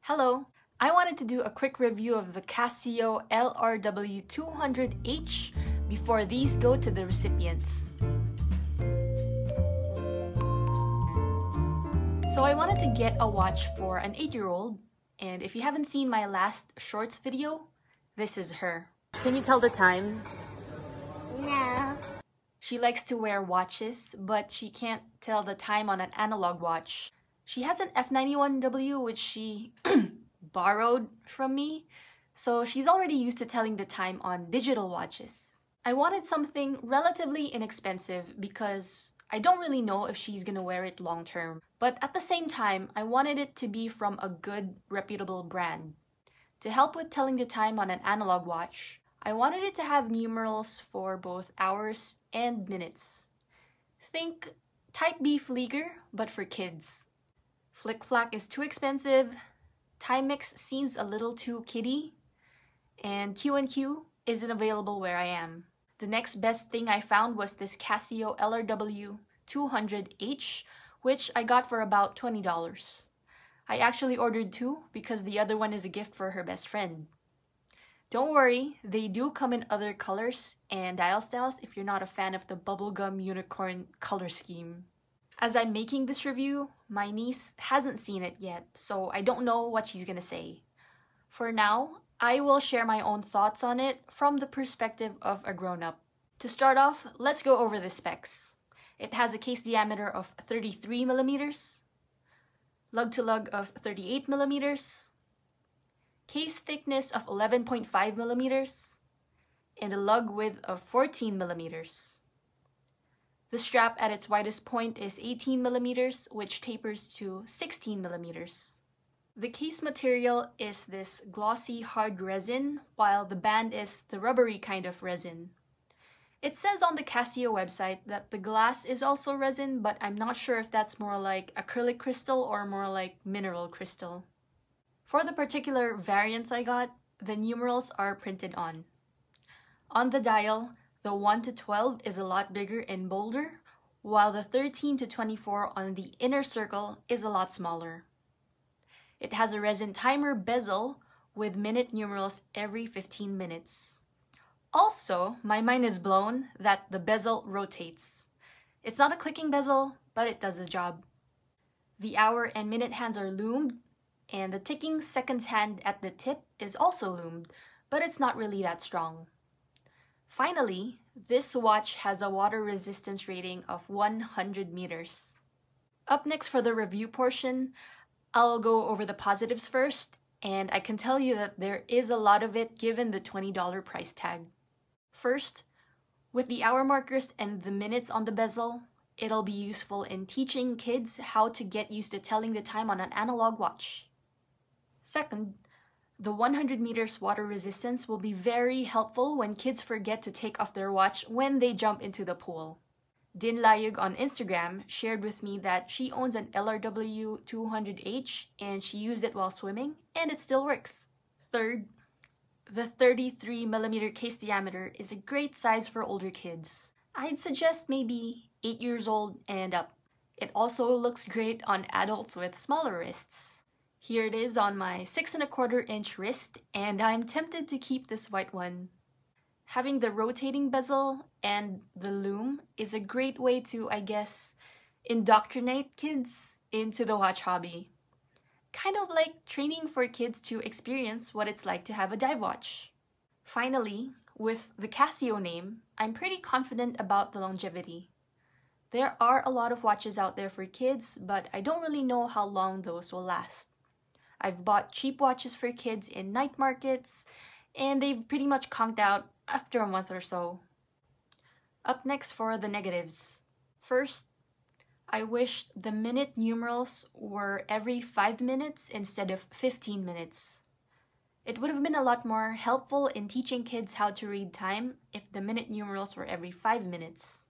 Hello! I wanted to do a quick review of the Casio LRW200H before these go to the recipients. So I wanted to get a watch for an 8-year-old, and if you haven't seen my last shorts video, this is her. Can you tell the time? No. She likes to wear watches, but she can't tell the time on an analog watch. She has an F91W which she borrowed from me, so she's already used to telling the time on digital watches. I wanted something relatively inexpensive because I don't really know if she's gonna wear it long term, but at the same time, I wanted it to be from a good, reputable brand. To help with telling the time on an analog watch, I wanted it to have numerals for both hours and minutes. Think Type B Flieger, but for kids. Flick Flack is too expensive, Timex seems a little too kiddie, and Q&Q isn't available where I am. The next best thing I found was this Casio LRW200H, which I got for about $20. I actually ordered two because the other one is a gift for her best friend. Don't worry, they do come in other colors and dial styles if you're not a fan of the bubblegum unicorn color scheme. As I'm making this review, my niece hasn't seen it yet, so I don't know what she's gonna say. For now, I will share my own thoughts on it from the perspective of a grown-up. To start off, let's go over the specs. It has a case diameter of 33mm, lug-to-lug of 38mm, case thickness of 11.5mm, and a lug width of 14mm. The strap at its widest point is 18mm, which tapers to 16mm. The case material is this glossy hard resin, while the band is the rubbery kind of resin. It says on the Casio website that the glass is also resin, but I'm not sure if that's more like acrylic crystal or more like mineral crystal. For the particular variants I got, the numerals are printed on. On the dial, the 1 to 12 is a lot bigger and bolder, while the 13 to 24 on the inner circle is a lot smaller. It has a resin timer bezel with minute numerals every 15 minutes. Also, my mind is blown that the bezel rotates. It's not a clicking bezel, but it does the job. The hour and minute hands are loomed, and the ticking seconds hand at the tip is also loomed, but it's not really that strong. Finally, this watch has a water resistance rating of 100 meters. Up next for the review portion, I'll go over the positives first, and I can tell you that there is a lot of it given the $20 price tag. First, with the hour markers and the minutes on the bezel, it'll be useful in teaching kids how to get used to telling the time on an analog watch. Second, the 100 meters water resistance will be very helpful when kids forget to take off their watch when they jump into the pool. Din Layug on Instagram shared with me that she owns an LRW200H and she used it while swimming and it still works. Third, the 33mm case diameter is a great size for older kids. I'd suggest maybe 8 years old and up. It also looks great on adults with smaller wrists. Here it is on my 6¼ inch wrist, and I'm tempted to keep this white one. Having the rotating bezel and the loom is a great way to, I guess, indoctrinate kids into the watch hobby. Kind of like training for kids to experience what it's like to have a dive watch. Finally, with the Casio name, I'm pretty confident about the longevity. There are a lot of watches out there for kids, but I don't really know how long those will last. I've bought cheap watches for kids in night markets, and they've pretty much conked out after a month or so. Up next for the negatives. First, I wish the minute numerals were every 5 minutes instead of 15 minutes. It would have been a lot more helpful in teaching kids how to read time if the minute numerals were every 5 minutes.